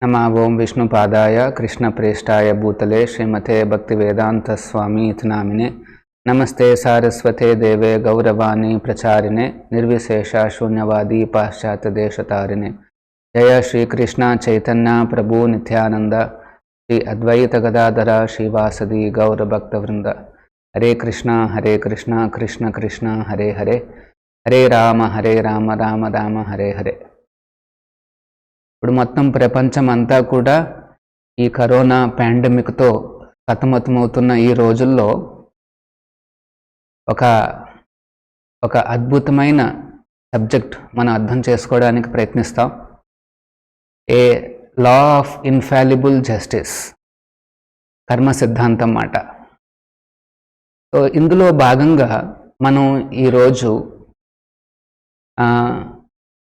नमः ओं विष्णुपादाय कृष्णप्रेष्ठाय भूतले श्रीमते भक्तिवेदांतस्वामी इति नामिने नमस्ते सारस्वते देवे गौरवाणी प्रचारिणे निर्विशेष शून्यवादी पाश्चात्यदेशतारिणे जय श्री कृष्ण चैतन्य प्रभु नित्यानंद श्री अद्वैत गदाधर श्रीवासदि गौरभक्तवृंद हरे कृष्ण कृष्ण कृष्ण हरे हरे हरे राम राम राम हरे हरे। ఇప్పుడు మొత్తం ప్రపంచం అంతా కూడా ఈ కరోనా పాండమిక్తో సతమతమవుతున్న ఈ రోజుల్లో ఒక అద్భుతమైన సబ్జెక్ట్ మనం అర్థం చేసుకోవడానికి ప్రయత్నిస్తాం. ఏ లా ఆఫ్ ఇన్ఫాలిబుల్ జస్టిస్, కర్మ సిద్ధాంతం మాట. సో ఇందులో భాగంగా మనం ఈరోజు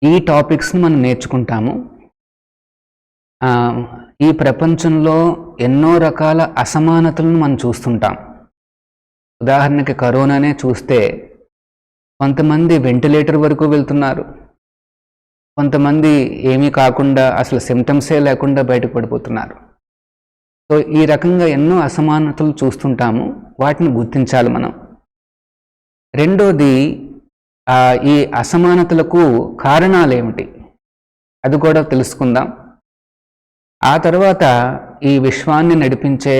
ఈ టాపిక్స్ని మనం నేర్చుకుంటాము. ఈ ప్రపంచంలో ఎన్నో రకాల అసమానతలను మనం చూస్తుంటాం. ఉదాహరణకి కరోనానే చూస్తే కొంతమంది వెంటిలేటర్ వరకు వెళ్తున్నారు, కొంతమంది ఏమీ కాకుండా అసలు సిమ్టమ్సే లేకుండా బయటకు పడిపోతున్నారు. సో ఈ రకంగా ఎన్నో అసమానతలు చూస్తుంటాము, వాటిని గుర్తించాలి మనం. రెండోది, ఈ అసమానతలకు కారణాలు ఏమిటి అది కూడా తెలుసుకుందాం. ఆ తర్వాత ఈ విశ్వాన్ని నడిపించే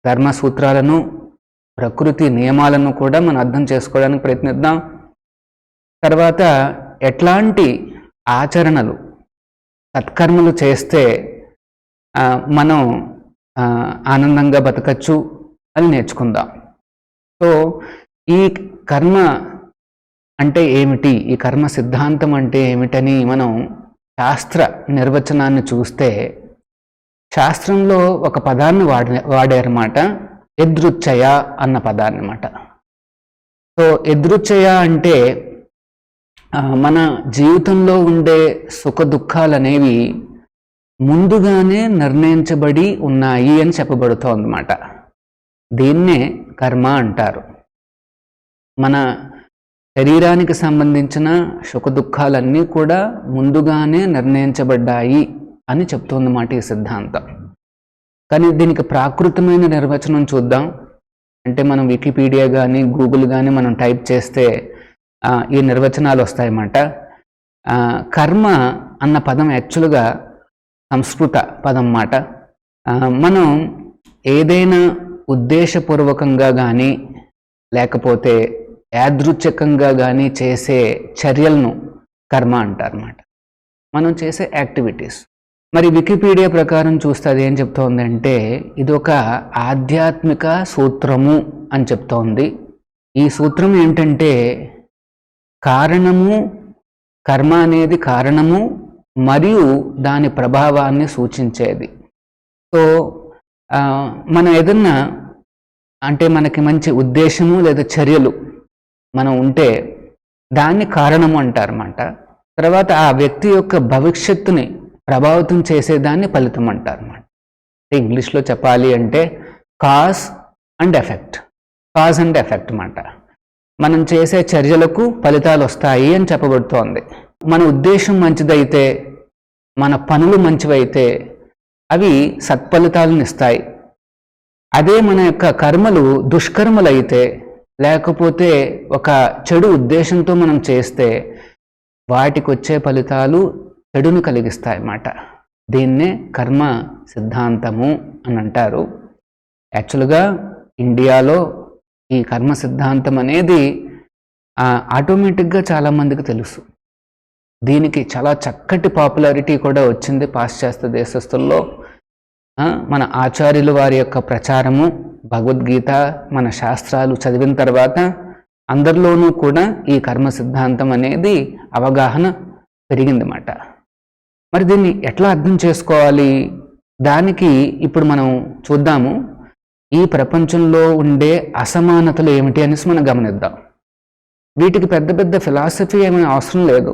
ధర్మ సూత్రాలను, ప్రకృతి నియమాలను కూడా మనం అర్థం చేసుకోవడానికి ప్రయత్నిద్దాం. తర్వాత ఎట్లాంటి ఆచరణలు, సత్కర్మలు చేస్తే మనం ఆనందంగా బతకచ్చు అని నేర్చుకుందాం. సో ఈ కర్మ అంటే ఏమిటి, ఈ కర్మ సిద్ధాంతం అంటే ఏమిటని మనం శాస్త్ర నిర్వచనాన్ని చూస్తే, శాస్త్రంలో ఒక పదాన్ని వాడారన్నమాట, యదృచ్ఛయ అన్న పదాన్ని అన్నమాట. సో యదృచ్ఛయ అంటే మన జీవితంలో ఉండే సుఖ దుఃఖాలు అనేవి ముందుగానే నిర్ణయించబడి ఉన్నాయి అని చెప్పబడుతోందన్నమాట. దీన్నే కర్మ అంటారు. మన శరీరానికి సంబంధించిన సుఖ దుఃఖాలన్నీ కూడా ముందుగానే నిర్ణయించబడ్డాయి అని చెప్తోందన్నమాట ఈ సిద్ధాంతం. కానీ దీనికి ప్రాకృతమైన నిర్వచనం చూద్దాం. అంటే మనం వికీపీడియా కానీ గూగుల్ కానీ మనం టైప్ చేస్తే ఈ నిర్వచనాలు వస్తాయన్నమాట. కర్మ అన్న పదం యాక్చువల్గా సంస్కృత పదం అన్నమాట. మనం ఏదైనా ఉద్దేశపూర్వకంగా కానీ లేకపోతే యాదృచ్ఛికంగా కానీ చేసే చర్యలను కర్మ అంటారన్నమాట, మనం చేసే యాక్టివిటీస్. మరి వికీపీడియా ప్రకారం చూస్తే అది ఏం చెప్తోందంటే, ఇది ఒక ఆధ్యాత్మిక సూత్రము అని చెప్తోంది. ఈ సూత్రం ఏంటంటే, కారణము, కర్మ అనేది కారణము మరియు దాని ప్రభావాన్ని సూచించేది. సో మనం ఏదన్నా అంటే మనకి మంచి ఉద్దేశము లేదా చర్యలు మనం ఉంటే దాన్ని కారణము అంటారన్నమాట. తర్వాత ఆ వ్యక్తి యొక్క భవిష్యత్తుని ప్రభావితం చేసేదాన్ని ఫలితం అంటారన్నమాట. ఇంగ్లీష్లో చెప్పాలి అంటే కాజ్ అండ్ ఎఫెక్ట్ అన్నమాట. మనం చేసే చర్యలకు ఫలితాలు వస్తాయి అని చెప్పబడుతోంది. మన ఉద్దేశం మంచిదైతే, మన పనులు మంచివైతే అవి సత్ఫలితాలను ఇస్తాయి. అదే మన యొక్క కర్మలు దుష్కర్మలు అయితే, లేకపోతే ఒక చెడు ఉద్దేశంతో మనం చేస్తే వాటికి వచ్చే ఫలితాలు చెడును కలిగిస్తాయన్నమాట. దీన్నే కర్మ సిద్ధాంతము అని అంటారు. యాక్చువల్గా ఇండియాలో ఈ కర్మ సిద్ధాంతం అనేది ఆటోమేటిక్గా చాలామందికి తెలుసు. దీనికి చాలా చక్కటి పాపులారిటీ కూడా వచ్చింది పాశ్చాత్య దేశస్తుల్లో. మన ఆచార్యులు వారి యొక్క ప్రచారము, భగవద్గీత, మన శాస్త్రాలు చదివిన తర్వాత అందరిలోనూ కూడా ఈ కర్మ సిద్ధాంతం అనేది అవగాహన పెరిగిందన్నమాట. మరి దీన్ని ఎట్లా అర్థం చేసుకోవాలి, దానికి ఇప్పుడు మనం చూద్దాము. ఈ ప్రపంచంలో ఉండే అసమానతలు ఏమిటి అనేసి మనం గమనిద్దాం. వీటికి పెద్ద పెద్ద ఫిలాసఫీ ఏమైనా అవసరం లేదు,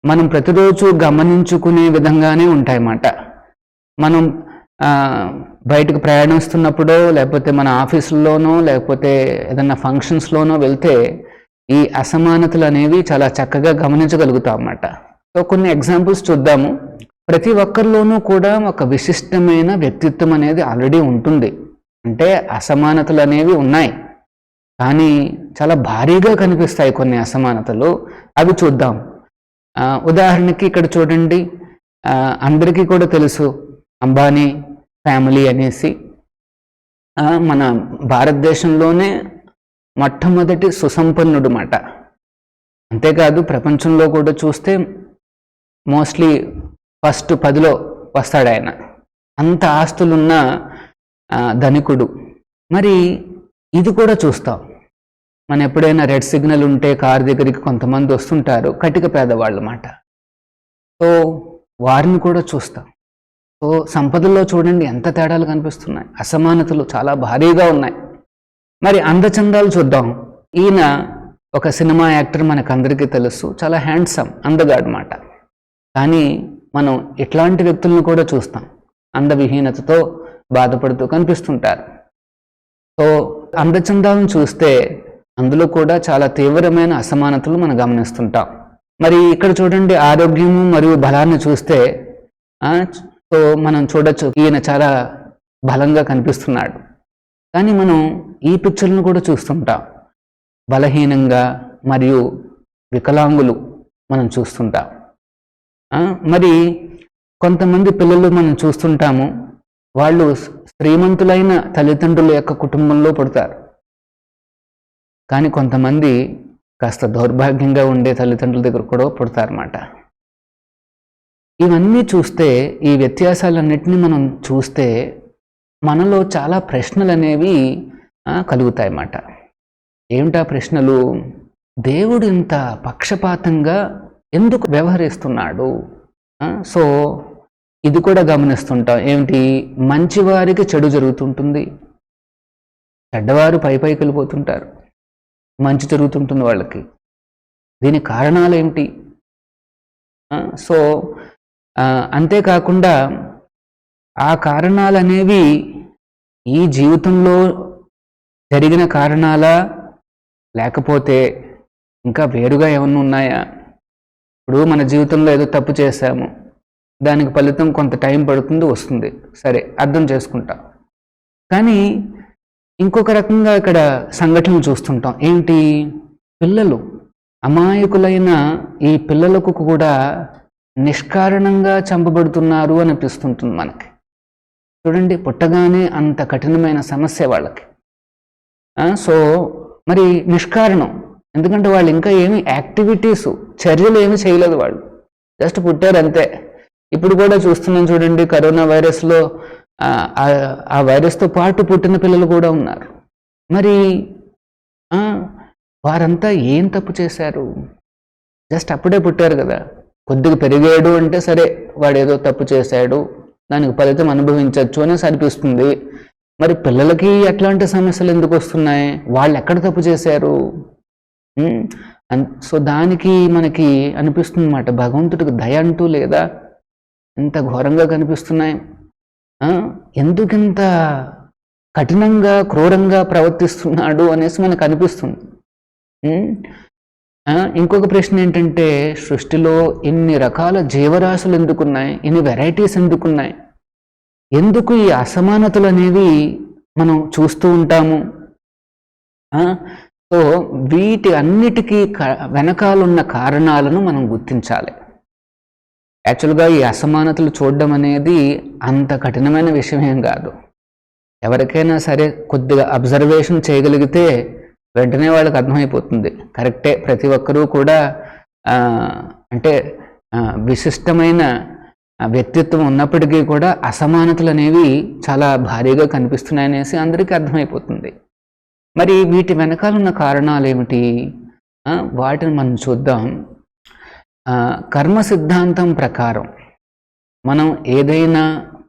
మనం ప్రతిరోజు గమనించుకునే విధంగానే ఉంటాయన్నమాట. మనం బయటకు ప్రయాణిస్తున్నప్పుడో, లేకపోతే మన ఆఫీసుల్లోనో, లేకపోతే ఏదన్నా ఫంక్షన్స్లోనో వెళ్తే ఈ అసమానతలు అనేవి చాలా చక్కగా గమనించగలుగుతాం అన్నమాట. సో కొన్ని ఎగ్జాంపుల్స్ చూద్దాము. ప్రతి ఒక్కరిలోనూ కూడా ఒక విశిష్టమైన వ్యక్తిత్వం అనేది ఆల్రెడీ ఉంటుంది. అంటే అసమానతలు అనేవి ఉన్నాయి, కానీ చాలా భారీగా కనిపిస్తాయి కొన్ని అసమానతలు. అవి చూద్దాం. ఉదాహరణకి ఇక్కడ చూడండి, అందరికీ కూడా తెలుసు అంబానీ ఫ్యామిలీ అనేసి. మన భారతదేశంలోనే మొట్టమొదటి సుసంపన్నుడు మాట. అంతేకాదు ప్రపంచంలో కూడా చూస్తే మోస్ట్లీ ఫస్ట్ 10లో వస్తాడు ఆయన. అంత ఆస్తులున్న ధనికుడు. మరి ఇది కూడా చూస్తాం. మనం ఎప్పుడైనా రెడ్ సిగ్నల్ ఉంటే కారు దగ్గరికి కొంతమంది వస్తుంటారు, కటిక పేదవాళ్ళు మాట. సో వారిని కూడా చూస్తాం. సో సంపదల్లో చూడండి ఎంత తేడాలు కనిపిస్తున్నాయి, అసమానతలు చాలా భారీగా ఉన్నాయి. మరి అందచందాలు చూద్దాం. ఈయన ఒక సినిమా యాక్టర్, మనకందరికీ తెలుసు, చాలా హ్యాండ్సమ్, అందగాడు మాట. కానీ మనం ఇట్లాంటి వ్యక్తులను కూడా చూస్తాం, అందవిహీనతతో బాధపడుతూ కనిపిస్తుంటారు. సో అందచందాలను చూస్తే అందులో కూడా చాలా తీవ్రమైన అసమానతలు మనం గమనిస్తుంటాం. మరి ఇక్కడ చూడండి, ఆరోగ్యము మరియు బలాన్ని చూస్తే సో మనం చూడొచ్చు, ఈయన చాలా బలంగా కనిపిస్తున్నాడు. కానీ మనం ఈ పిక్చర్లను కూడా చూస్తుంటాం, బలహీనంగా మరియు వికలాంగులు మనం చూస్తుంటాం. మరి కొంతమంది పిల్లలు మనం చూస్తుంటాము, వాళ్ళు శ్రీమంతులైన తల్లిదండ్రుల యొక్క కుటుంబంలో పుడతారు. కానీ కొంతమంది కాస్త దౌర్భాగ్యంగా ఉండే తల్లిదండ్రుల దగ్గర కూడా పుడతారన్నమాట. ఇవన్నీ చూస్తే, ఈ వ్యత్యాసాలన్నిటినీ మనం చూస్తే మనలో చాలా ప్రశ్నలు అనేవి కలుగుతాయన్నమాట. ఏమిటా ప్రశ్నలు? దేవుడు ఇంత పక్షపాతంగా ఎందుకు వ్యవహరిస్తున్నాడు? సో ఇది కూడా గమనిస్తుంటాం. ఏమిటి? మంచివారికి చెడు జరుగుతుంటుంది, చెడ్డవారు పైకి వెళ్ళిపోతుంటారు, మంచి జరుగుతుంటుంది వాళ్ళకి. దీనికి కారణాలు ఏమిటి? సో అంతేకాకుండా ఆ కారణాలనేవి ఈ జీవితంలో జరిగిన కారణాలా, లేకపోతే ఇంకా వేరుగా ఏమన్నా ఉన్నాయా? ఇప్పుడు మన జీవితంలో ఏదో తప్పు చేశాము, దానికి ఫలితం కొంత టైం పడుతుంది, వస్తుంది, సరే అర్థం చేసుకుంటాం. కానీ ఇంకొక రకంగా ఇక్కడ సంఘటనలు చూస్తుంటాం. ఏంటి? పిల్లలు, అమాయకులైన ఈ పిల్లలకు కూడా నిష్కారణంగా చంపబడుతున్నారు అనిపిస్తుంటుంది మనకి. చూడండి, పుట్టగానే అంత కఠినమైన సమస్య వాళ్ళకి. సో మరి నిష్కారణం, ఎందుకంటే వాళ్ళు ఇంకా ఏమి యాక్టివిటీస్, చర్యలు ఏమి చేయలేదు, వాళ్ళు జస్ట్ పుట్టారు అంతే. ఇప్పుడు కూడా చూస్తున్నాం చూడండి, కరోనా వైరస్లో ఆ వైరస్తో పాటు పుట్టిన పిల్లలు కూడా ఉన్నారు. మరి వారంతా ఏం తప్పు చేశారు? జస్ట్ అప్పుడే పుట్టారు కదా, కొద్దిగా పెరిగాడు అంటే సరే వాడు ఏదో తప్పు చేశాడు, దానికి ఫలితం అనుభవించవచ్చు అని అనిపిస్తుంది. మరి పిల్లలకి ఎట్లాంటి సమస్యలు ఎందుకు వస్తున్నాయి? వాళ్ళు ఎక్కడ తప్పు చేశారు? సో దానికి మనకి అనిపిస్తుంది అన్నమాట, భగవంతుడికి దయ అంటూ లేదా? ఎంత ఘోరంగా కనిపిస్తున్నాయి. ఎందుకింత కఠినంగా క్రూరంగా ప్రవర్తిస్తున్నాడు అనేసి మనకు అనిపిస్తుంది. ఇంకొక ప్రశ్న ఏంటంటే, సృష్టిలో ఇన్ని రకాల జీవరాశులు ఎందుకున్నాయి, ఇన్ని వెరైటీస్ ఎందుకున్నాయి, ఎందుకు ఈ అసమానతలు అనేవి మనం చూస్తూ ఉంటాము? సో వీటి అన్నిటికీ వెనకాలన్న కారణాలను మనం గుర్తించాలి. యాక్చువల్గా ఈ అసమానతలు చూడడం అనేది అంత కఠినమైన విషయం ఏం కాదు. ఎవరికైనా సరే కొద్దిగా అబ్జర్వేషన్ చేయగలిగితే వెంటనే వాళ్ళకి అర్థమైపోతుంది, కరెక్టే, ప్రతి ఒక్కరూ కూడా అంటే విశిష్టమైన వ్యక్తిత్వం ఉన్నప్పటికీ కూడా అసమానతలు అనేవి చాలా భారీగా కనిపిస్తున్నాయనేసి అందరికీ అర్థమైపోతుంది. మరి వీటి వెనకాల ఉన్న కారణాలు ఏమిటి? వాటిని మనం చూద్దాం. కర్మ సిద్ధాంతం ప్రకారం మనం ఏదైనా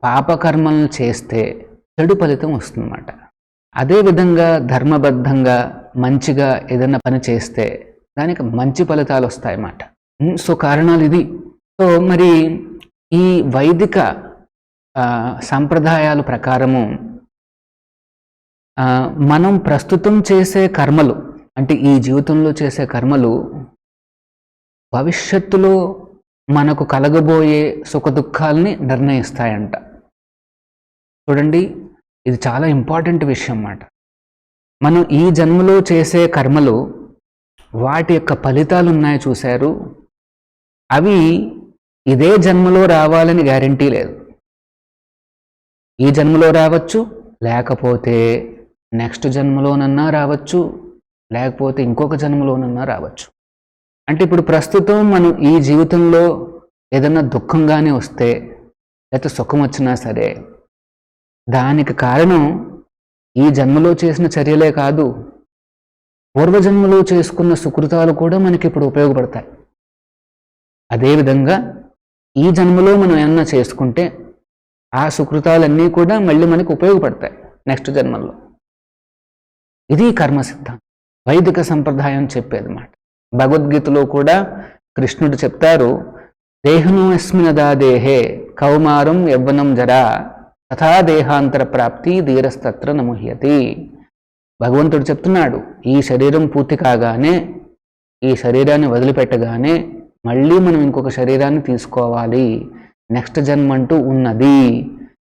పాపకర్మలను చేస్తే చెడు ఫలితం వస్తుందన్నమాట. అదేవిధంగా ధర్మబద్ధంగా మంచిగా ఏదైనా పని చేస్తే దానికి మంచి ఫలితాలు వస్తాయన్నమాట. సో కారణాలు ఇది. సో మరి ఈ వైదిక సంప్రదాయాల ప్రకారము మనం ప్రస్తుతం చేసే కర్మలు, అంటే ఈ జీవితంలో చేసే కర్మలు భవిష్యత్తులో మనకు కలగబోయే సుఖదుఖాల్ని నిర్ణయిస్తాయంట. చూడండి, ఇది చాలా ఇంపార్టెంట్ విషయం అన్నమాట. మనం ఈ జన్మలో చేసే కర్మలు, వాటి యొక్క ఫలితాలు ఉన్నాయి చూశారు, అవి ఇదే జన్మలో రావాలని గ్యారంటీ లేదు. ఈ జన్మలో రావచ్చు, లేకపోతే నెక్స్ట్ జన్మలోనన్నా రావచ్చు, లేకపోతే ఇంకొక జన్మలోనన్నా రావచ్చు. అంటే ఇప్పుడు ప్రస్తుతం మనం ఈ జీవితంలో ఏదన్నా దుఃఖంగానే వస్తే, లేకపోతే సుఖం వచ్చినా సరే, దానికి కారణం ఈ జన్మలో చేసిన చర్యలే కాదు, పూర్వజన్మలో చేసుకున్న సుకృతాలు కూడా మనకి ఇప్పుడు ఉపయోగపడతాయి. అదేవిధంగా ఈ జన్మలో మనం ఏమన్నా చేసుకుంటే ఆ సుకృతాలన్నీ కూడా మళ్ళీ మనకు ఉపయోగపడతాయి నెక్స్ట్ జన్మల్లో. ఇది కర్మ సిద్ధాంతం, వైదిక సంప్రదాయం చెప్పేది మాట. భగవద్గీతలో కూడా కృష్ణుడు చెప్తారు, దేహనోస్మినదా దేహే కౌమారం యవ్వనం జరా తథా దేహాంతర ప్రాప్తి ధీరస్తత్ర నముహ్యతి. భగవంతుడు చెప్తున్నాడు, ఈ శరీరం పూర్తి కాగానే, ఈ శరీరాన్ని వదిలిపెట్టగానే మళ్ళీ మనం ఇంకొక శరీరాన్ని తీసుకోవాలి, నెక్స్ట్ జన్మ అంటూ ఉన్నది.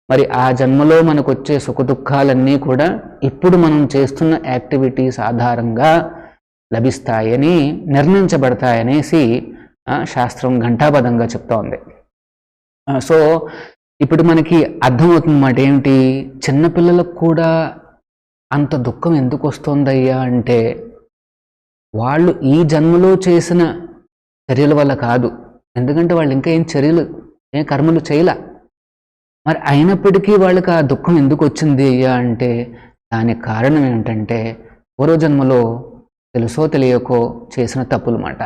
మరి ఆ జన్మలో మనకు వచ్చే సుఖదుఖాలన్నీ కూడా ఇప్పుడు మనం చేస్తున్న యాక్టివిటీస్ ఆధారంగా లభిస్తాయని, నిర్ణయించబడతాయనేసి శాస్త్రం ఘంటాపదంగా చెప్తా ఉంది. సో ఇప్పుడు మనకి అర్థమవుతుందన్నమాట. ఏమిటి, చిన్నపిల్లలకు కూడా అంత దుఃఖం ఎందుకు వస్తుందయ్యా అంటే, వాళ్ళు ఈ జన్మలో చేసిన చర్యల వల్ల కాదు. ఎందుకంటే వాళ్ళు ఇంకా ఏం కర్మలు చేయలే. మరి అయినప్పటికీ వాళ్ళకి ఆ దుఃఖం ఎందుకు వచ్చింది అయ్యా అంటే, దానికి కారణం ఏమిటంటే పూర్వజన్మలో తెలుసో తెలియకో చేసిన తప్పులు మాట.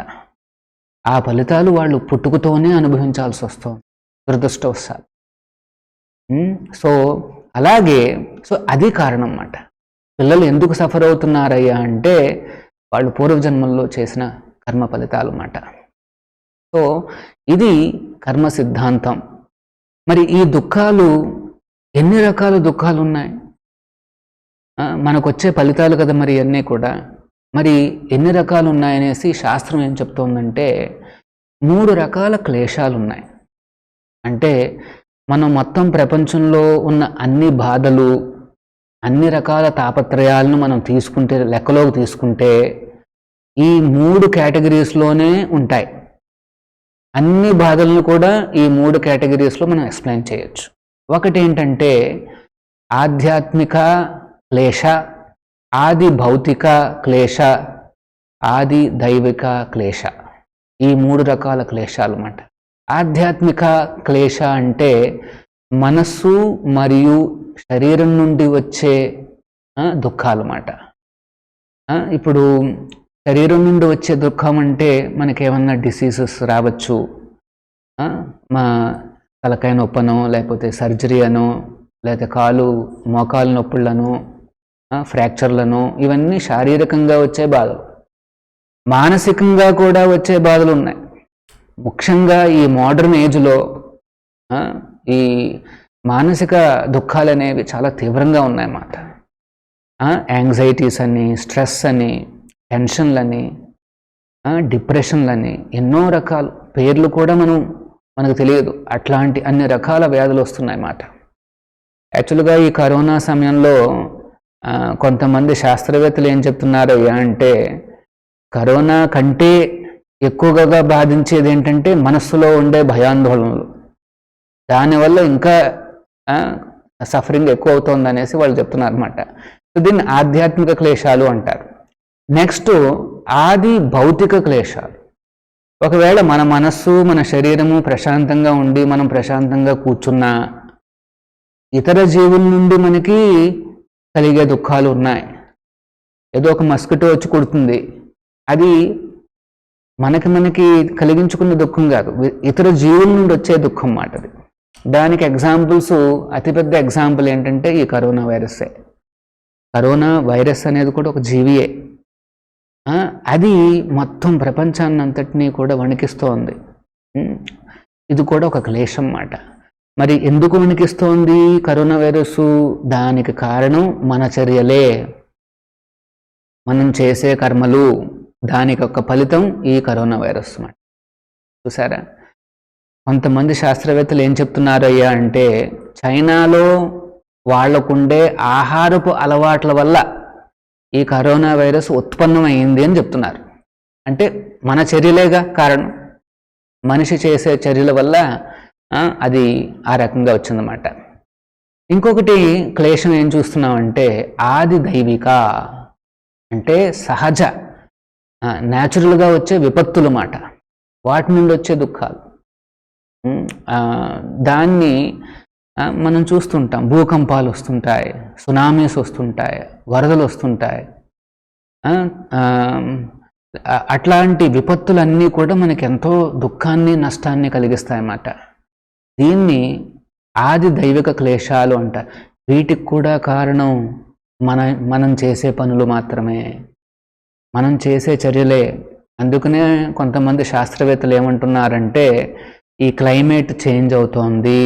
ఆ ఫలితాలు వాళ్ళు పుట్టుకతోనే అనుభవించాల్సి వస్తుంది, దురదృష్టవశాలు. సో అలాగే అది కారణం అన్నమాట. పిల్లలు ఎందుకు సఫర్ అవుతున్నారయ్యా అంటే, వాళ్ళు పూర్వజన్మల్లో చేసిన కర్మ ఫలితాలు అన్నమాట. సో ఇది కర్మ సిద్ధాంతం. మరి ఈ దుఃఖాలు, ఎన్ని రకాల దుఃఖాలు ఉన్నాయి, మనకు వచ్చే ఫలితాలు కదా మరి అన్నీ కూడా. మరి ఎన్ని రకాలు ఉన్నాయనేసి శాస్త్రం ఏం చెప్తోందంటే, 3 రకాల క్లేశాలు ఉన్నాయి. అంటే మనం మొత్తం ప్రపంచంలో ఉన్న అన్ని బాధలు, అన్ని రకాల తాపత్రయాలను మనం తీసుకుంటే, లెక్కలోకి తీసుకుంటే ఈ 3 కేటగిరీస్లోనే ఉంటాయి. అన్ని బాధలను కూడా ఈ 3 కేటగిరీస్లో మనం ఎక్స్ప్లెయిన్ చేయొచ్చు. ఒకటి ఏంటంటే ఆధ్యాత్మిక క్లేశ, ఆది భౌతిక క్లేశ, ఆది దైవిక క్లేశ. ఈ 3 రకాల క్లేశాలు అన్నమాట. ఆధ్యాత్మిక క్లేశ అంటే మనస్సు మరియు శరీరం నుండి వచ్చే దుఃఖాలు అన్నమాట. ఇప్పుడు శరీరం నుండి వచ్చే దుఃఖం అంటే మనకేమన్నా డిసీజెస్ రావచ్చు, మా తలకాయ నొప్పనో, లేకపోతే సర్జరీ అనో, లేకపోతే మోకాలు నొప్పులను, ఫ్రాక్చర్లను, ఇవన్నీ శారీరకంగా వచ్చే బాధలు. మానసికంగా కూడా వచ్చే బాధలు ఉన్నాయి. ముఖ్యంగా ఈ మోడర్న్ ఏజ్లో ఈ మానసిక దుఃఖాలు అనేవి చాలా తీవ్రంగా ఉన్నాయన్నమాట. యాంగ్జైటీస్ అని, స్ట్రెస్ అని, టెన్షన్లని, డిప్రెషన్లని, ఎన్నో రకాల పేర్లు కూడా మనకు తెలియదు. అట్లాంటి అన్ని రకాల వ్యాధులు వస్తున్నాయన్నమాట. యాక్చువల్గా ఈ కరోనా సమయంలో కొంతమంది శాస్త్రవేత్తలు ఏం చెప్తున్నారు అంటే, కరోనా కంటే ఎక్కువగా బాధించేది ఏంటంటే మనస్సులో ఉండే భయాందోళనలు. దానివల్ల ఇంకా సఫరింగ్ ఎక్కువ అవుతుంది అనేసి వాళ్ళు చెప్తున్నారు అన్నమాట. సో దీన్ని ఆధ్యాత్మిక క్లేశాలు అంటారు. నెక్స్ట్ ఆది భౌతిక క్లేశాలు. ఒకవేళ మన మనస్సు, మన శరీరము ప్రశాంతంగా ఉండి మనం ప్రశాంతంగా కూర్చున్నా, ఇతర జీవుల నుండి మనకి కలిగే దుఃఖాలు ఉన్నాయి. ఏదో ఒక మస్కిటో వచ్చి కుడుతుంది, అది మనకి కలిగించుకున్న దుఃఖం కాదు, ఇతర జీవుల నుండి వచ్చే దుఃఖం మాట అది. దానికి ఎగ్జాంపుల్స్, అతిపెద్ద ఎగ్జాంపుల్ ఏంటంటే ఈ కరోనా వైరస్సే. కరోనా వైరస్ అనేది కూడా ఒక జీవియే. అది మొత్తం ప్రపంచాన్ని అంతటినీ కూడా వణికిస్తోంది. ఇది కూడా ఒక క్లేశం మాట. మరి ఎందుకు వణికిస్తోంది కరోనా వైరస్? దానికి కారణం మన చర్యలే, మనం చేసే కర్మలు. దానికి ఒక ఫలితం ఈ కరోనా వైరస్ మాట. చూసారా? కొంతమంది శాస్త్రవేత్తలు ఏం చెప్తున్నారయ్యా అంటే, చైనాలో వాళ్లకుండే ఆహారపు అలవాట్ల వల్ల ఈ కరోనా వైరస్ ఉత్పన్నమైంది అని చెప్తున్నారు. అంటే మన చర్యలేగా కారణం, మనిషి చేసే చర్యల వల్ల అది ఆ రకంగా వచ్చిందన్నమాట. ఇంకొకటి క్లేశం ఏం చూస్తున్నామంటే, ఆది దైవిక అంటే సహజ న్యాచురల్గా వచ్చే విపత్తులు మాట, వాటి నుండి వచ్చే దుఃఖాలు. దాన్ని మనం చూస్తుంటాం. భూకంపాలు వస్తుంటాయి, సునామీస్ వస్తుంటాయి, వరదలు వస్తుంటాయి. అట్లాంటి విపత్తులన్నీ కూడా మనకి ఎంతో దుఃఖాన్ని, నష్టాన్ని కలిగిస్తాయన్నమాట. దీన్ని ఆది దైవిక క్లేశాలు అంటారు. వీటికి కూడా కారణం మనం చేసే పనులు మాత్రమే, మనం చేసే చర్యలే. అందుకనే కొంతమంది శాస్త్రవేత్తలు ఏమంటున్నారంటే, ఈ క్లైమేట్ చేంజ్ అవుతోంది,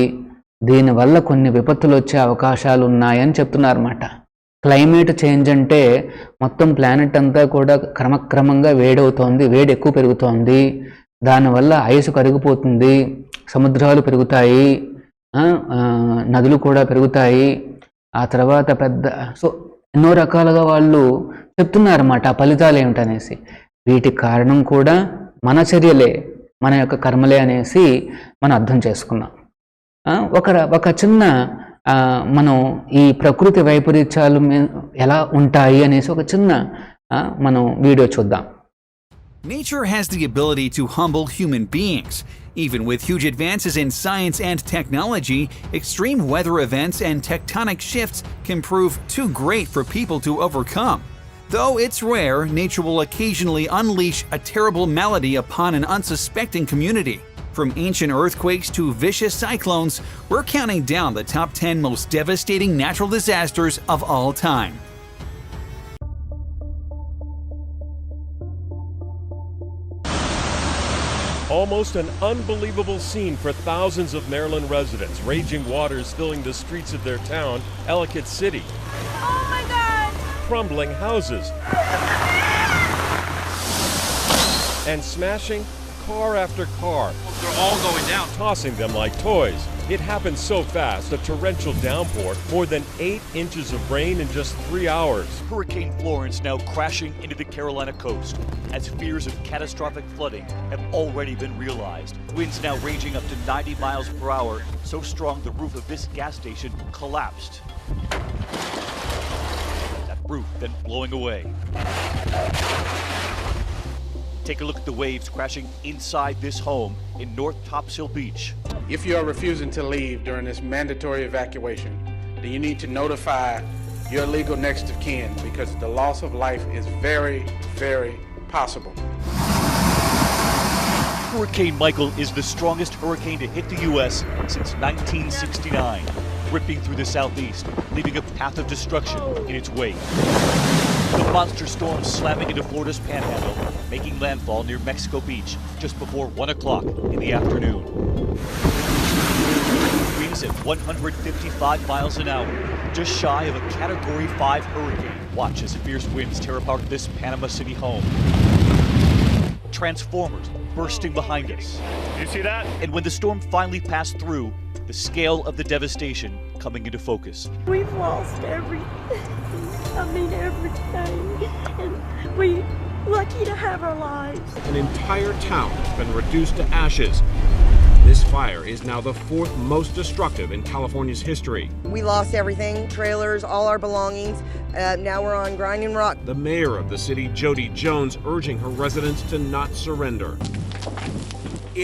దీనివల్ల కొన్ని విపత్తులు వచ్చే అవకాశాలు ఉన్నాయని చెప్తున్నారన్నమాట. క్లైమేట్ చేంజ్ అంటే మొత్తం ప్లానెట్ అంతా కూడా క్రమక్రమంగా వేడవుతోంది, వేడి ఎక్కువ పెరుగుతోంది, దానివల్ల ఐసు కరిగిపోతుంది, సముద్రాలు పెరుగుతాయి, నదులు కూడా పెరుగుతాయి. ఆ తర్వాత సో ఎన్నో రకాలుగా వాళ్ళు చెప్తున్నారన్నమాట ఆ ఫలితాలు ఏమిటనేసి. వీటికి కారణం కూడా మన చర్యలే, మన యొక్క కర్మలే అనేసి మనం అర్థం చేసుకున్నాం. ఒక చిన్న మనం ఈ ప్రకృతి వైపరీత్యాలు ఎలా ఉంటాయి అనేసి ఒక చిన్న మనం వీడియో చూద్దాం. Nature has the ability to humble human beings. Even with huge advances in science and technology, extreme weather events and tectonic shifts can prove too great for people to overcome. Though it's rare, nature will occasionally unleash a terrible malady upon an unsuspecting community. From ancient earthquakes to vicious cyclones, we're counting down the top 10 most devastating natural disasters of all time. Almost an unbelievable scene for thousands of Maryland residents. Raging waters filling the streets of their town, Ellicott City. Oh my God! Crumbling houses. And smashing car after car. They're all going down. Tossing them like toys. It happened so fast, a torrential downpour, more than 8 inches of rain in just 3 hours. Hurricane Florence now crashing into the Carolina coast, as fears of catastrophic flooding have already been realized. Winds now ranging up to 90 miles per hour, so strong the roof of this gas station collapsed. That roof then blowing away. Take a look at the waves crashing inside this home in North Topsail Beach. If you are refusing to leave during this mandatory evacuation, then you need to notify your legal next of kin, because the loss of life is very, very possible. Hurricane Michael is the strongest hurricane to hit the U.S. since 1969, ripping through the southeast, leaving a path of destruction in its wake. The monster storm slamming into Florida's panhandle, making landfall near Mexico Beach just before 1 o'clock in the afternoon. Winds at 155 miles an hour, just shy of a Category 5 hurricane. Watch as fierce winds tear apart this Panama City home. Transformers bursting behind us. You see that? And when the storm finally passed through, the scale of the devastation coming into focus. We've lost everything. I mean everything. And we're lucky to have our lives. An entire town has been reduced to ashes. This fire is now the 4th most destructive in California's history. We lost everything, trailers, all our belongings. Now we're on grinding rock. The mayor of the city, Jody Jones, urging her residents to not surrender.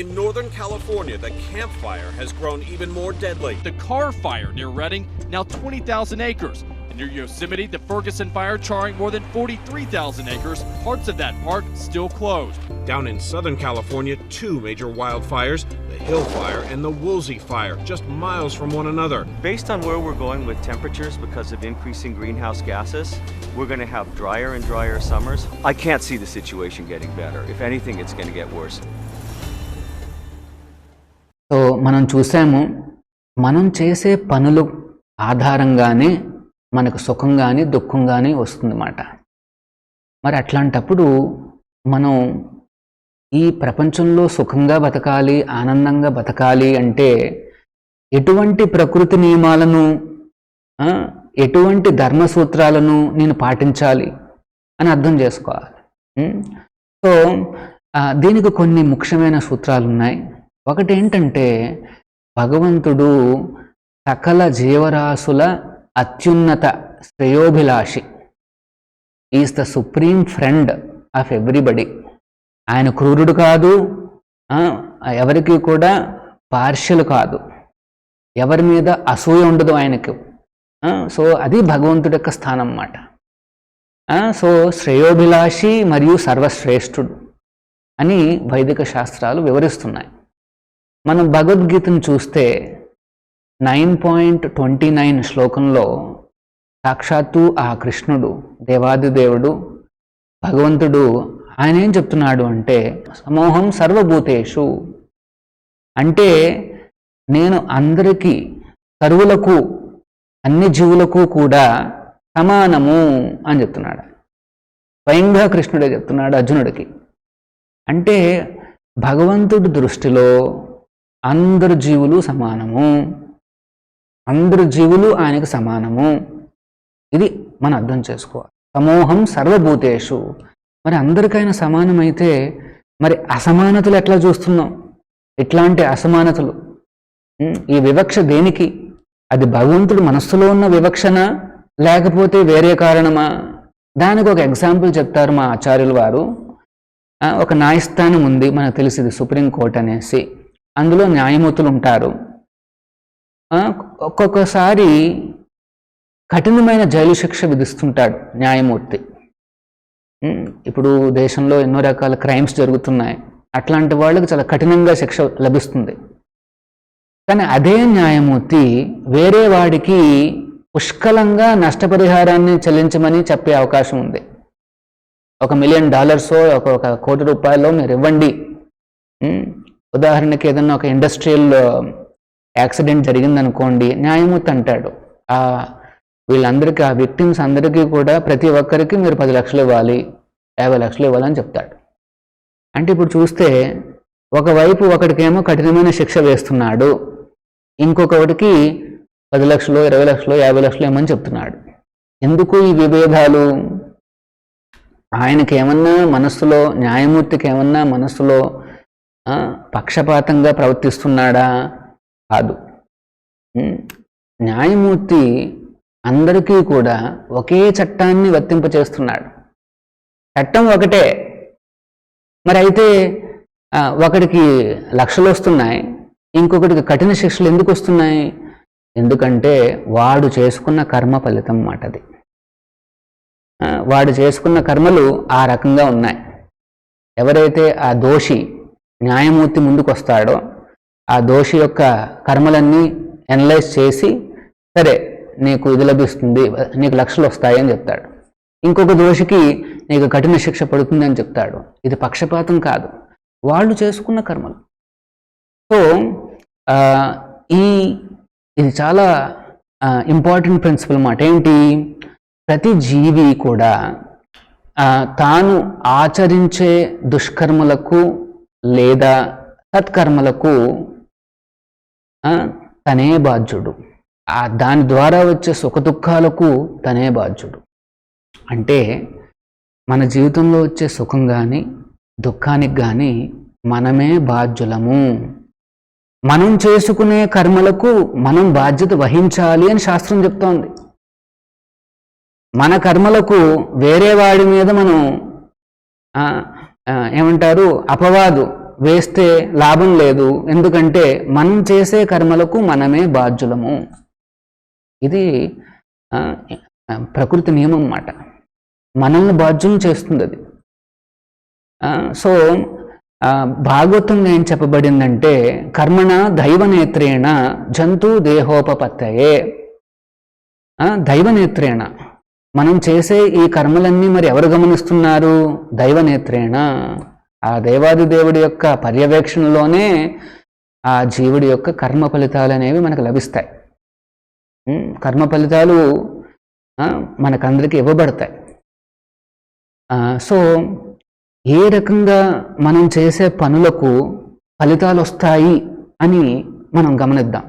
In Northern California, the Camp Fire has grown even more deadly. The Carr Fire near Redding, now 20,000 acres. And near Yosemite, the Ferguson Fire charring more than 43,000 acres. Parts of that park still closed. Down in Southern California, 2 major wildfires, the Hill Fire and the Woolsey Fire, just miles from one another. Based on where we're going with temperatures because of increasing greenhouse gases, we're going to have drier and drier summers. I can't see the situation getting better. If anything, it's going to get worse. So మనం చూసాము, మనం చేసే పనులు ఆధారంగానే మనకు సుఖం కానీ దుఃఖం కానీ వస్తుందన్నమాట. మరి అట్లాంటప్పుడు మనం ఈ ప్రపంచంలో సుఖంగా బతకాలి, ఆనందంగా బతకాలి అంటే ఎటువంటి ప్రకృతి నియమాలను, ఎటువంటి ధర్మ సూత్రాలను నేను పాటించాలి అని అర్థం చేసుకోవాలి. సో దీనికి కొన్ని ముఖ్యమైన సూత్రాలు ఉన్నాయి. ఒకటి ఏంటంటే, భగవంతుడు సకల జీవరాశుల అత్యున్నత శ్రేయోభిలాషి. Is the supreme friend of everybody. ఆయన క్రూరుడు కాదు, ఎవరికి కూడా పార్షియల్ కాదు, ఎవరి మీద అసూయ ఉండదు ఆయనకు. సో అది భగవంతుడి యొక్క స్థానం అన్నమాట. సో శ్రేయోభిలాషి మరియు సర్వశ్రేష్ఠుడు అని వైదిక శాస్త్రాలు వివరిస్తున్నాయి. మనం భగవద్గీతను చూస్తే 9.29 శ్లోకంలో సాక్షాత్తు ఆ కృష్ణుడు, దేవాదిదేవుడు, భగవంతుడు ఆయన ఏం చెప్తున్నాడు అంటే, సమోహం సర్వభూతేషు, అంటే నేను అందరికీ, సర్వులకు, అన్ని జీవులకు కూడా సమానము అని చెప్తున్నాడు. స్వయంగా కృష్ణుడే చెప్తున్నాడు అర్జునుడికి. అంటే భగవంతుడి దృష్టిలో అందరు జీవులు సమానము, అందరు జీవులు ఆయనకు సమానము. ఇది మనం అర్థం చేసుకోవాలి. సమూహం సర్వభూతేషు. మరి అందరికైనా సమానమైతే మరి అసమానతలు ఎట్లా చూస్తున్నాం? ఇట్లాంటి అసమానతలు, ఈ వివక్ష దేనికి? అది భగవంతుడు మనస్సులో ఉన్న వివక్షణ, లేకపోతే వేరే కారణమా? దానికి ఒక ఎగ్జాంపుల్ చెప్తారు మా ఆచార్యుల వారు. ఒక న్యాయస్థానం ఉంది, మనకు తెలిసింది సుప్రీంకోర్టు అనేసి. అందులో న్యాయమూర్తులు ఉంటారు. ఒక్కొక్కసారి కఠినమైన జైలు శిక్ష విధిస్తుంటాడు న్యాయమూర్తి. ఇప్పుడు దేశంలో ఎన్నో రకాల క్రైమ్స్ జరుగుతున్నాయి, అట్లాంటి వాళ్ళకి చాలా కఠినంగా శిక్ష లభిస్తుంది. కానీ అదే న్యాయమూర్తి వేరే వాడికి పుష్కలంగా నష్టపరిహారాన్ని చెల్లించమని చెప్పే అవకాశం ఉంది. $1 మిలియన్, ఒక ₹1 కోటి మీరు ఇవ్వండి. ఉదాహరణకి ఏదన్నా ఒక ఇండస్ట్రియల్ యాక్సిడెంట్ జరిగిందనుకోండి, న్యాయమూర్తి అంటాడు వీళ్ళందరికీ, ఆ విక్టిమ్స్ అందరికీ కూడా ప్రతి ఒక్కరికి మీరు 10 లక్షలు ఇవ్వాలి, 50 లక్షలు ఇవ్వాలని చెప్తాడు. అంటే ఇప్పుడు చూస్తే ఒకవైపు ఒకటికేమో కఠినమైన శిక్ష వేస్తున్నాడు, ఇంకొకటికి 10 లక్షలు, 20 లక్షలు, 50 లక్షలు ఏమని చెప్తున్నాడు. ఎందుకు ఈ విభేదాలు? ఆయనకి ఏమన్నా మనస్సులో, న్యాయమూర్తికి ఏమన్నా మనస్సులో పక్షపాతంగా ప్రవర్తిస్తున్నాడా? కాదు. న్యాయమూర్తి అందరికీ కూడా ఒకే చట్టాన్ని వర్తింపచేస్తున్నాడు. చట్టం ఒకటే. మరి అయితే ఒకడికి లక్షలు వస్తున్నాయి, ఇంకొకటికి కఠిన శిక్షలు ఎందుకు వస్తున్నాయి? ఎందుకంటే వాడు చేసుకున్న కర్మ ఫలితం మాట అది. వాడు చేసుకున్న కర్మలు ఆ రకంగా ఉన్నాయి. ఎవరైతే ఆ దోషి న్యాయమూర్తి ముందుకు వస్తాడో, ఆ దోషి యొక్క కర్మలన్నీ అనలైజ్ చేసి, సరే నీకు ఇది లభిస్తుంది, నీకు లక్షలు వస్తాయి అని చెప్తాడు. ఇంకొక దోషికి నీకు కఠిన శిక్ష పడుతుంది అని చెప్తాడు. ఇది పక్షపాతం కాదు, వాళ్ళు చేసుకున్న కర్మలు. సో ఇది చాలా ఇంపార్టెంట్ ప్రిన్సిపల్ మాట. ఏంటి? ప్రతి జీవి కూడా తాను ఆచరించే దుష్కర్మలకు లేదా సత్కర్మలకు తనే బాధ్యుడు. దాని ద్వారా వచ్చే సుఖదుఖాలకు తనే బాధ్యుడు. అంటే మన జీవితంలో వచ్చే సుఖం కానీ దుఃఖానికి కానీ మనమే బాధ్యులము. మనం చేసుకునే కర్మలకు మనం బాధ్యత వహించాలి అని శాస్త్రం చెప్తోంది. మన కర్మలకు వేరే వాడి మీద మనం ఏమంటారు, అపవాదు వేస్తే లాభం లేదు. ఎందుకంటే మనం చేసే కర్మలకు మనమే బాధ్యులము. ఇది ప్రకృతి నియమం అన్నమాట. మనల్ని బాధ్యం చేస్తుంది అది. సో భాగవతంగా ఏం చెప్పబడిందంటే, కర్మణ దైవనేత్రేణ జంతు దేహోపపత్తయే. దైవనేత్రేణ మనం చేసే ఈ కర్మలన్నీ మరి ఎవరు గమనిస్తున్నారు? దైవనేత్రేణ. ఆ దేవాది దేవుడి యొక్క పర్యవేక్షణలోనే ఆ జీవుడి యొక్క కర్మ ఫలితాలు అనేవి మనకు లభిస్తాయి. కర్మ ఫలితాలు మనకందరికీ ఇవ్వబడతాయి. సో ఏ రకంగా మనం చేసే పనులకు ఫలితాలు వస్తాయి అని మనం గమనిద్దాం.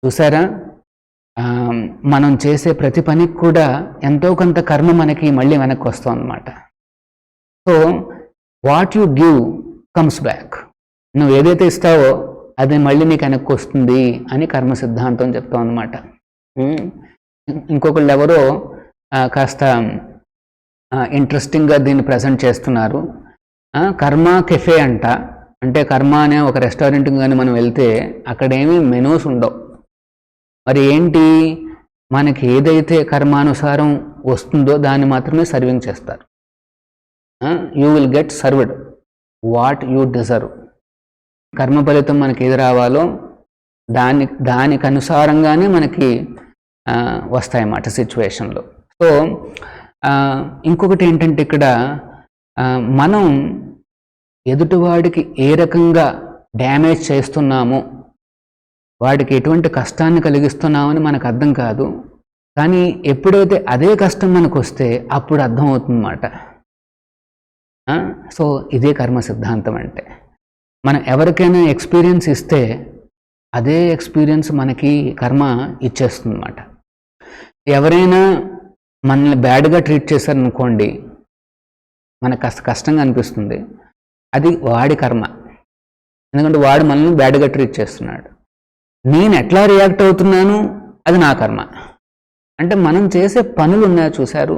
చూసారా, మనం చేసే ప్రతి పనికి కూడా ఎంతో కొంత కర్మ మనకి మళ్ళీ వెనక్కి వస్తుంది అన్నమాట. So what you give comes back. నువ్వు ఏదైతే ఇస్తావో అది మళ్ళీ నీకు వెనక్కి వస్తుంది అని కర్మ సిద్ధాంతం చెప్తాం అన్నమాట. ఇంకొకళ్ళు ఎవరో కాస్త ఇంట్రెస్టింగ్గా దీన్ని ప్రజెంట్ చేస్తున్నారు. కర్మ కెఫే అంట. అంటే కర్మ అనే ఒక రెస్టారెంట్కి కానీ మనం వెళ్తే అక్కడేమీ మెనూస్ ఉండవు. మరి ఏంటి, మనకి ఏదైతే కర్మానుసారం వస్తుందో దాన్ని మాత్రమే సర్వింగ్ చేస్తారు. You will get served what you deserve. కర్మ ఫలితం మనకి ఏది రావాలో దానికి అనుసారంగానే మనకి వస్తాయన్నమాట సిచ్యువేషన్లో. సో ఇంకొకటి ఏంటంటే ఇక్కడ మనం ఎదుటివాడికి ఏ రకంగా డ్యామేజ్ చేస్తున్నామో, వాడికి ఎటువంటి కష్టాన్ని కలిగిస్తున్నామని మనకు అర్థం కాదు. కానీ ఎప్పుడైతే అదే కష్టం మనకు వస్తే అప్పుడు అర్థమవుతుందన్నమాట. సో ఇదే కర్మ సిద్ధాంతం అంటే. మనం ఎవరికైనా ఎక్స్పీరియన్స్ ఇస్తే అదే ఎక్స్పీరియన్స్ మనకి కర్మ ఇచ్చేస్తుందన్నమాట. ఎవరైనా మనల్ని బ్యాడ్గా ట్రీట్ చేశారనుకోండి, మనకు కాస్త కష్టంగా అనిపిస్తుంది. అది వాడి కర్మ, ఎందుకంటే వాడు మనల్ని బ్యాడ్గా ట్రీట్ చేస్తున్నాడు. నేను ఎట్లా రియాక్ట్ అవుతున్నాను అది నా కర్మ. అంటే మనం చేసే పనులు ఉన్నాయో చూశారు,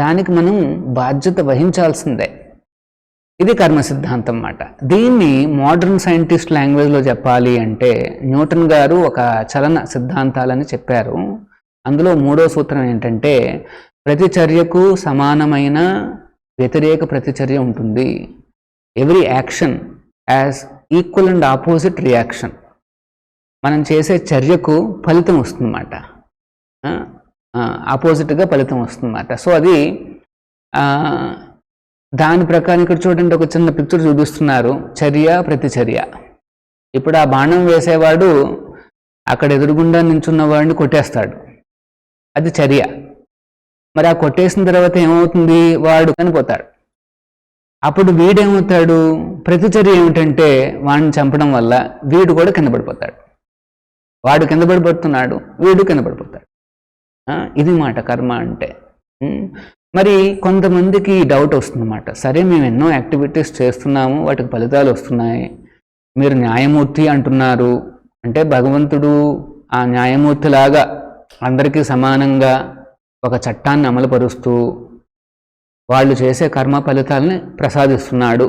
దానికి మనం బాధ్యత వహించాల్సిందే. ఇది కర్మ సిద్ధాంతం అన్నమాట. దీన్ని మోడర్న్ సైంటిస్ట్ లాంగ్వేజ్లో చెప్పాలి అంటే న్యూటన్ గారు ఒక చలన సిద్ధాంతాలని చెప్పారు. అందులో 3వ సూత్రం ఏంటంటే, ప్రతి చర్యకు సమానమైన వ్యతిరేక ప్రతిచర్య ఉంటుంది. Every action as equal and opposite reaction. మనం చేసే చర్యకు ఫలితం వస్తుందన్నమాట, ఆపోజిట్గా ఫలితం వస్తుందన్నమాట. సో అది దాని ప్రకారం ఇక్కడ చూడండి, ఒక చిన్న పిక్చర్ చూపిస్తున్నారు, చర్య ప్రతిచర్య. ఇప్పుడు ఆ బాణం వేసేవాడు అక్కడ ఎదురుగుండా నించున్న వాడిని కొట్టేస్తాడు, అది చర్య. మరి ఆ కొట్టేసిన తర్వాత ఏమవుతుంది, వాడు చనిపోతాడు. అప్పుడు వీడేమవుతాడు, ప్రతిచర్య ఏమిటంటే వాడిని చంపడం వల్ల వీడు కూడా కింద పడిపోతాడు. వాడు కింద పడిపోతున్నాడు, వీడు కింద పడిపోతాడు. ఇది మాట కర్మ అంటే. మరి కొంతమందికి డౌట్ వస్తుందన్నమాట, సరే మేము ఎన్నో యాక్టివిటీస్ చేస్తున్నాము, వాటికి ఫలితాలు వస్తున్నాయి, మీరు న్యాయమూర్తి అంటున్నారు, అంటే భగవంతుడు ఆ న్యాయమూర్తిలాగా అందరికీ సమానంగా ఒక చట్టాన్ని అమలుపరుస్తూ వాళ్ళు చేసే కర్మ ఫలితాలని ప్రసాదిస్తున్నాడు.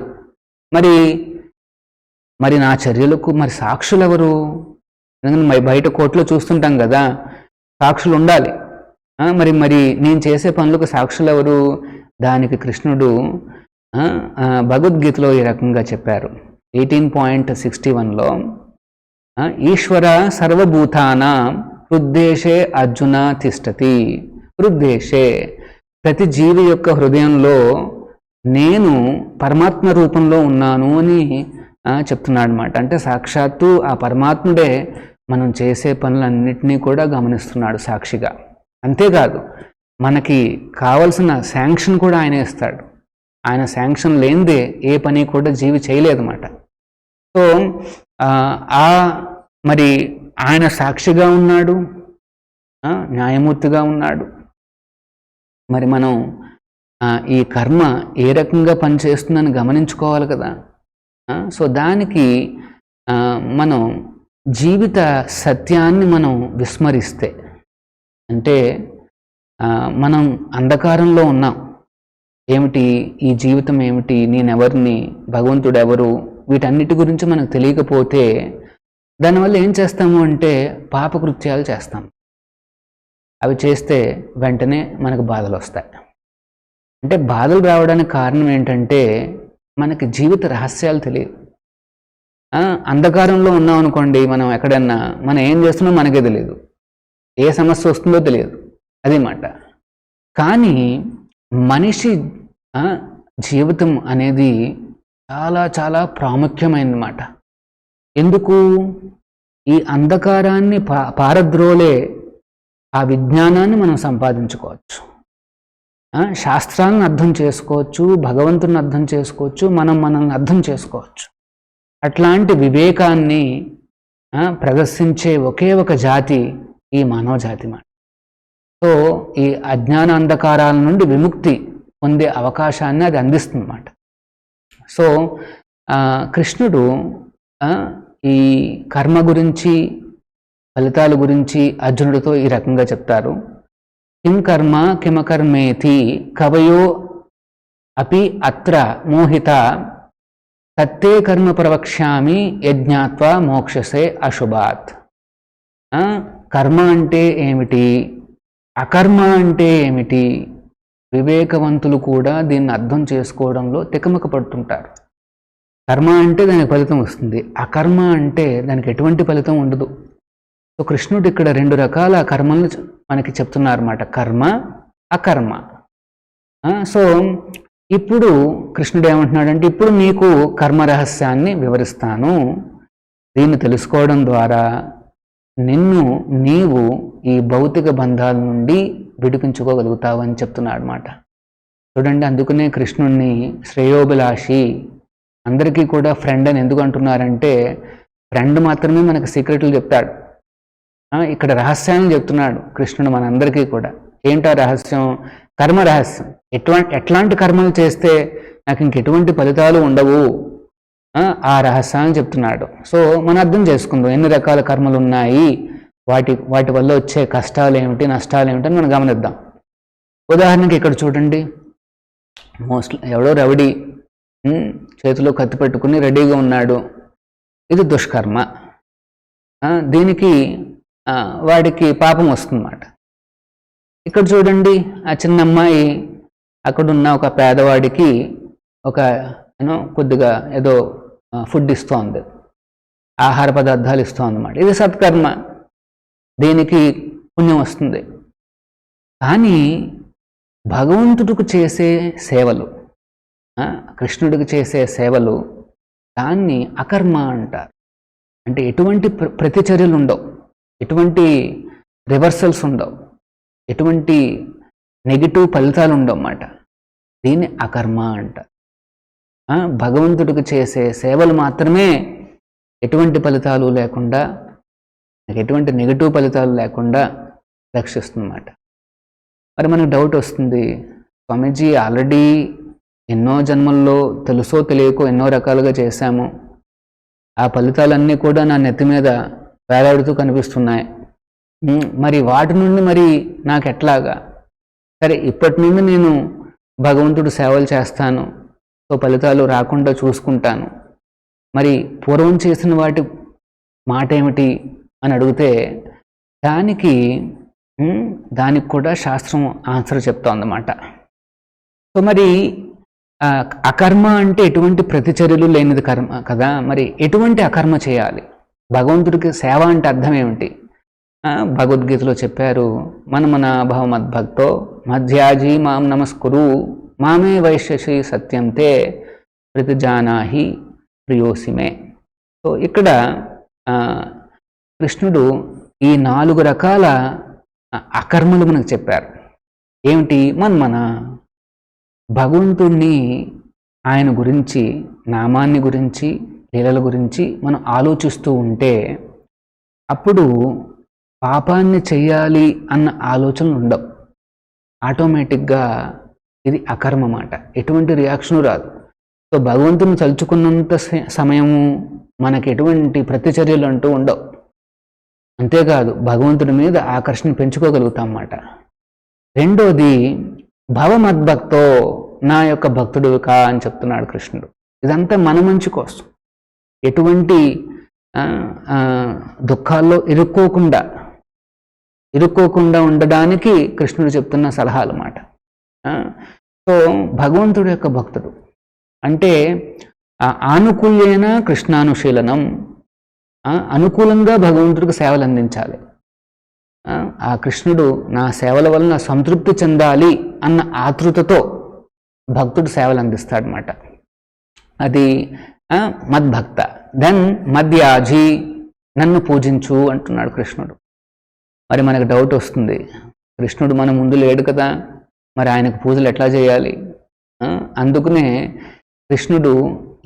మరి నా చర్యలకు మరి సాక్షులు ఎవరు? బయట కోర్టులో చూస్తుంటాం కదా, సాక్షులు ఉండాలి. మరి నేను చేసే పనులకు సాక్షులు ఎవరు? దానికి కృష్ణుడు భగవద్గీతలో ఈ రకంగా చెప్పారు. 18.61లో ఈశ్వర సర్వభూతానాం హృద్దేశే అర్జున తిష్టతి. హృద్దేశే, ప్రతి జీవి యొక్క హృదయంలో నేను పరమాత్మ రూపంలో ఉన్నాను అని చెప్తున్నాడు అన్నమాట. అంటే సాక్షాత్తు ఆ పరమాత్ముడే మనం చేసే పనులన్నింటినీ కూడా గమనిస్తున్నాడు సాక్షిగా. అంతేకాదు మనకి కావలసిన శాంక్షన్ కూడా ఆయన ఇస్తాడు. ఆయన శాంక్షన్ లేనిదే ఏ పని కూడా జీవి చేయలేదన్నమాట. సో మరి ఆయన సాక్షిగా ఉన్నాడు, న్యాయమూర్తిగా ఉన్నాడు. మరి మనం ఈ కర్మ ఏ రకంగా పనిచేస్తుందని గమనించుకోవాలి కదా. సో దానికి మనం జీవిత సత్యాన్ని మనం విస్మరిస్తే, అంటే మనం అంధకారంలో ఉన్నాం. ఏమిటి ఈ జీవితం, ఏమిటి నేనెవరిని, భగవంతుడు ఎవరు, వీటన్నిటి గురించి మనకు తెలియకపోతే దానివల్ల ఏం చేస్తాము అంటే పాపకృత్యాలు చేస్తాం. అవి చేస్తే వెంటనే మనకు బాధలు వస్తాయి. అంటే బాధలు రావడానికి కారణం ఏంటంటే మనకి జీవిత రహస్యాలు తెలియదు. అంధకారంలో ఉన్నాం అనుకోండి, మనం ఎక్కడన్నా మనం ఏం చేస్తున్నామో మనకే తెలియదు, ఏ సమస్య వస్తుందో తెలియదు, అదే మాట. కానీ మనిషి జీవితం అనేది చాలా చాలా ప్రాముఖ్యమైనమాట. ఎందుకు? ఈ అంధకారాన్ని పారద్రోలే ఆ విజ్ఞానాన్ని మనం సంపాదించుకోవచ్చు, శాస్త్రాలను అర్థం చేసుకోవచ్చు, భగవంతుని అర్థం చేసుకోవచ్చు, మనల్ని అర్థం చేసుకోవచ్చు. అట్లాంటి వివేకాన్ని ప్రదర్శించే ఒకే ఒక జాతి ఈ మానవ జాతి మాట. సో ఈ అజ్ఞాన అంధకారాల నుండి విముక్తి పొందే అవకాశాన్ని అది అందిస్తుందన్నమాట. సో కృష్ణుడు ఈ కర్మ గురించి, ఫలితాల గురించి అర్జునుడితో ఈ రకంగా చెప్తారు. కిం కర్మ కిమకర్మేతి కవయో అపి అత్ర మోహిత తత్తే కర్మ ప్రవక్ష్యామి యజ్ఞాత్వా మోక్షసే అశుభాత్. కర్మ అంటే ఏమిటి, అకర్మ అంటే ఏమిటి, వివేకవంతులు కూడా దీన్ని అర్థం చేసుకోవడంలో తికమక పడుతుంటారు. కర్మ అంటే దానికి ఫలితం వస్తుంది, అకర్మ అంటే దానికి ఎటువంటి ఫలితం ఉండదు. సో కృష్ణుడు ఇక్కడ రెండు రకాల కర్మలను మనకి చెప్తున్నారు అన్నమాట, కర్మ అకర్మ. సో ఇప్పుడు కృష్ణుడు ఏమంటున్నాడంటే, ఇప్పుడు నీకు కర్మ రహస్యాన్ని వివరిస్తాను, దీన్ని తెలుసుకోవడం ద్వారా నీవు ఈ భౌతిక బంధాల నుండి విడిపించుకోగలుగుతావు అని చెప్తున్నాడు అన్నమాట. చూడండి, అందుకనే కృష్ణుణ్ణి శ్రేయోభిలాషి, అందరికీ కూడా ఫ్రెండ్ అని ఎందుకు అంటున్నారంటే, ఫ్రెండ్ మాత్రమే మనకు సీక్రెట్లు చెప్తాడు. ఇక్కడ రహస్యాన్ని చెప్తున్నాడు కృష్ణుడు మనందరికీ కూడా. ఏంటో రహస్యం? కర్మ రహస్యం. ఎట్లాంటి కర్మలు చేస్తే నాకు ఇంకెటువంటి ఫలితాలు ఉండవు, ఆ రహస్యాన్ని చెప్తున్నాడు. సో మనం అర్థం చేసుకుందాం ఎన్ని రకాల కర్మలు ఉన్నాయి, వాటి వల్ల వచ్చే కష్టాలు ఏమిటి, నష్టాలు ఏమిటి అని మనం గమనిద్దాం. ఉదాహరణకి ఇక్కడ చూడండి, ఎవడో రౌడీ చేతిలో కత్తి పెట్టుకుని రెడీగా ఉన్నాడు, ఇది దుష్కర్మ. దీనికి వాడికి పాపం వస్తుందన్నమాట. ఇక్కడ చూడండి, ఆ చిన్న అమ్మాయి అక్కడున్న ఒక పేదవాడికి ఒక కొద్దిగా ఏదో ఫుడ్ ఇస్తోంది, ఆహార పదార్థాలు ఇస్తోంది అన్నమాట. ఇది సత్కర్మ, దీనికి పుణ్యం వస్తుంది. కానీ భగవంతుడికి చేసే సేవలు, కృష్ణుడికి చేసే సేవలు, దాన్ని అకర్మ అంటారు. అంటే ఎటువంటి ప్రతిచర్యలు ఉండవు, ఎటువంటి రివర్సల్స్ ఉండవు, ఎటువంటి నెగిటివ్ ఫలితాలు ఉండవు అన్నమాట. దీన్ని అకర్మ అంటారు. భగవంతుడికి చేసే సేవలు మాత్రమే ఎటువంటి ఫలితాలు లేకుండా, ఎటువంటి నెగిటివ్ ఫలితాలు లేకుండా రక్షిస్తుందన్నమాట. మరి మనకు డౌట్ వస్తుంది, స్వామీజీ ఆల్రెడీ ఎన్నో జన్మల్లో తెలుసో తెలియకో ఎన్నో రకాలుగా చేశాము, ఆ ఫలితాలన్నీ కూడా నా నెత్తి మీద వేలాడుతూ కనిపిస్తున్నాయి, మరి వాటి నుండి మరి నాకు ఎట్లాగా? సరే, ఇప్పటి నుండి నేను భగవంతుడు సేవలు చేస్తాను, సో ఫలితాలు రాకుండా చూసుకుంటాను, మరి పూర్వం చేసిన వాటి మాట ఏమిటి అని అడిగితే దానికి కూడా శాస్త్రం ఆన్సర్ చెప్తోందన్నమాట. సో మరి అకర్మ అంటే ఎటువంటి ప్రతిచర్యలు లేనిది కర్మ కదా. మరి ఎటువంటి అకర్మ చేయాలి? భగవంతుడికి సేవ అంటే అర్థం ఏమిటి? భగవద్గీతలో చెప్పారు, మనమన భవమద్భక్తో మధ్యాజీ మాం నమస్కురు మామే వైశ్యసి సత్యం తే ప్రతిజానాహి ప్రియోసిమే. సో ఇక్కడ కృష్ణుడు ఈ 4 రకాల అకర్మలు మనకు చెప్పారు. ఏమిటి? మన్మన, భగవంతుణ్ణి, ఆయన గురించి, నామాన్ని గురించి, లీలల గురించి మనం ఆలోచిస్తూ ఉంటే అప్పుడు పాపాన్ని చెయ్యాలి అన్న ఆలోచనలు ఉండవు. ఆటోమేటిక్గా ఇది అకర్మ మాట, ఎటువంటి రియాక్షను రాదు. సో భగవంతుని తలుచుకున్నంత సమయము మనకి ఎటువంటి ప్రతిచర్యలు అంటూ ఉండవు. అంతేకాదు భగవంతుడి మీద ఆకర్షణ పెంచుకోగలుగుతాం అన్నమాట. రెండోది భవమద్భక్తో, నా యొక్క భక్తుడు కా అని చెప్తున్నాడు కృష్ణుడు. ఇదంతా మన మంచి కోసం, ఎటువంటి దుఃఖాల్లో ఇరుక్కోకుండా ఉండడానికి కృష్ణుడు చెప్తున్న సలహాలు అన్నమాట. సో భగవంతుడి యొక్క భక్తుడు అంటే ఆనుకూల్యైన కృష్ణానుశీలనం, అనుకూలంగా భగవంతుడికి సేవలు అందించాలి. ఆ కృష్ణుడు నా సేవల వలన సంతృప్తి చెందాలి అన్న ఆతృతతో భక్తుడు సేవలు అందిస్తాడనమాట. అది మద్భక్త. దెన్ మద్యాజీ, నన్ను పూజించు అంటున్నాడు కృష్ణుడు. మరి మనకు డౌట్ వస్తుంది, కృష్ణుడు మన ముందు లేడు కదా, మరి ఆయనకు పూజలు ఎట్లా చేయాలి? అందుకనే కృష్ణుడు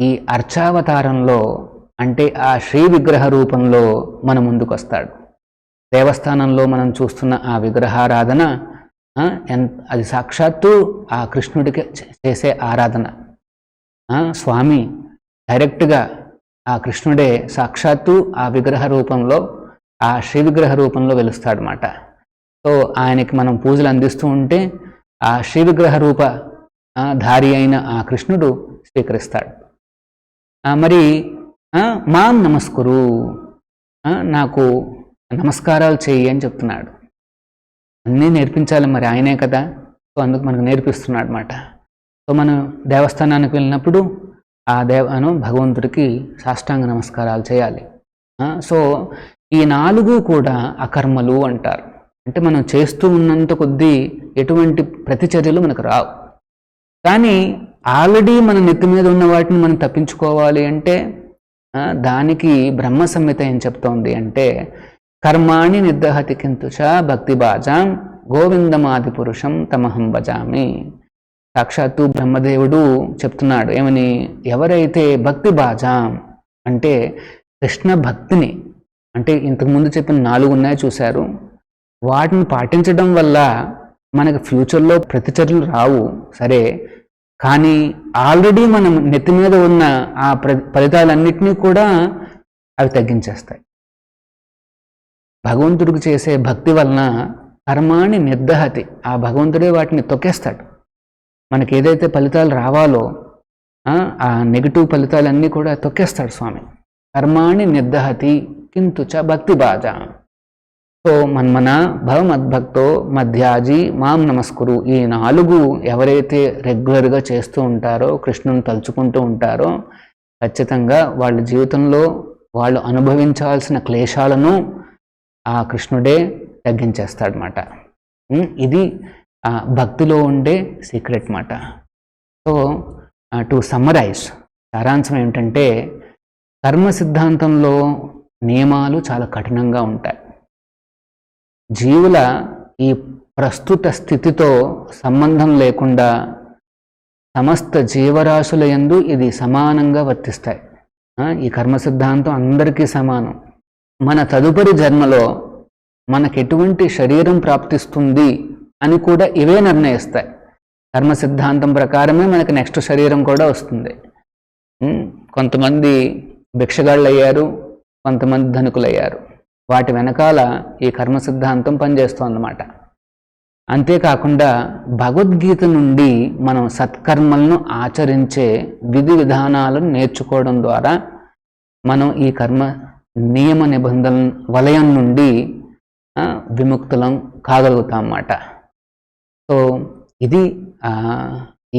ఈ అర్చావతారంలో, అంటే ఆ శ్రీ విగ్రహ రూపంలో మన ముందుకు వస్తాడు. దేవస్థానంలో మనం చూస్తున్న ఆ విగ్రహారాధన అది సాక్షాత్తు ఆ కృష్ణుడికి చేసే ఆరాధన. స్వామి డైరెక్ట్గా ఆ కృష్ణుడే సాక్షాత్తు ఆ విగ్రహ రూపంలో, ఆ శ్రీ విగ్రహ రూపంలో వెలుస్తాడనమాట. సో ఆయనకి మనం పూజలు అందిస్తూ ఉంటే ఆ శ్రీ విగ్రహ రూప ధారి అయిన ఆ కృష్ణుడు స్వీకరిస్తాడు. మరి మాం నమస్కురు, నాకు నమస్కారాలు చేయి అని చెప్తున్నాడు. అన్నీ నేర్పించాలి, మరి ఆయనే కదా. సో అందుకు మనకు నేర్పిస్తున్నాడు అన్నమాట. సో మనం దేవస్థానానికి వెళ్ళినప్పుడు ఆ భగవంతుడికి సాష్టాంగ నమస్కారాలు చేయాలి. సో ఈ 4 కూడా అకర్మలు అంటారు. అంటే మనం చేస్తూ ఉన్నంత కొద్దీ ఎటువంటి ప్రతిచర్యలు మనకు రావు. కానీ ఆల్రెడీ మన నెత్తి మీద ఉన్న వాటిని మనం తప్పించుకోవాలి అంటే దానికి బ్రహ్మ సంహిత ఏం చెప్తోంది అంటే, కర్మాణి నిర్దహతి కింతుచ భక్తి బాజాం గోవిందమాది పురుషం తమహం భజామి. సాక్షాత్తు బ్రహ్మదేవుడు చెప్తున్నాడు ఏమని, ఎవరైతే భక్తి బాజాం అంటే కృష్ణ భక్తిని, అంటే ఇంతకుముందు చెప్పిన 4 ఉన్నాయి చూశారు, వాటిని పాటించడం వల్ల మనకు ఫ్యూచర్లో ప్రతిచర్యలు రావు సరే, కానీ ఆల్రెడీ మనం నెత్తి మీద ఉన్న ఆ ఫలితాలన్నింటినీ కూడా అవి తగ్గించేస్తాయి. భగవంతుడికి చేసే భక్తి వలన కర్మాణి నిర్దహతి, ఆ భగవంతుడే వాటిని తొక్కేస్తాడు. మనకి ఏదైతే ఫలితాలు రావాలో ఆ నెగిటివ్ ఫలితాలన్నీ కూడా తొక్కేస్తాడు స్వామి. కర్మాణి నిర్దహతి కింతుచ భక్తి బాజ. సో సో మన్మన భవ మద్భక్తో మధ్యాజీ మాం నమస్కురు, ఈ 4 ఎవరైతే రెగ్యులర్గా చేస్తూ ఉంటారో, కృష్ణుని తలుచుకుంటూ ఉంటారో, ఖచ్చితంగా వాళ్ళ జీవితంలో వాళ్ళు అనుభవించాల్సిన క్లేశాలను ఆ కృష్ణుడే తగ్గించేస్తాడనమాట. ఇది భక్తిలో ఉండే సీక్రెట్ మాట. సో టు సమ్మరైజ్, సారాంశం ఏమిటంటే కర్మ సిద్ధాంతంలో నియమాలు చాలా కఠినంగా ఉంటాయి. జీవుల ఈ ప్రస్తుత స్థితితో సంబంధం లేకుండా సమస్త జీవరాశుల యందు ఇది సమానంగా వర్తిస్తాయి. ఈ కర్మ సిద్ధాంతం అందరికీ సమానం. మన తదుపరి జన్మలో మనకెటువంటి శరీరం ప్రాప్తిస్తుంది అని కూడా ఇవే నిర్ణయిస్తాయి. కర్మ సిద్ధాంతం ప్రకారమే మనకి నెక్స్ట్ శరీరం కూడా వస్తుంది. కొంతమంది భిక్షగాళ్ళు అయ్యారు, కొంతమంది ధనికులయ్యారు. వాటి వెనకాల ఈ కర్మ సిద్ధాంతం పనిచేస్తోందన్నమాట. అంతేకాకుండా భగవద్గీత నుండి మనం సత్కర్మలను ఆచరించే విధి విధానాలను నేర్చుకోవడం ద్వారా మనం ఈ కర్మ నియమ నిబంధనల వలయం నుండి విముక్తులం కాగలుగుతాం అన్నమాట. సో ఇది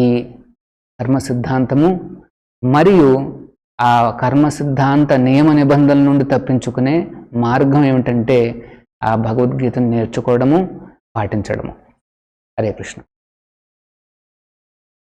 ఈ కర్మ సిద్ధాంతము. మరియు ఆ కర్మ సిద్ధాంత నియమ నిబంధనల నుండి తప్పించుకునే మార్గం ఏమిటంటే ఆ భగవద్గీతను నేర్చుకోవడము, పాటించడము. హరే కృష్ణ.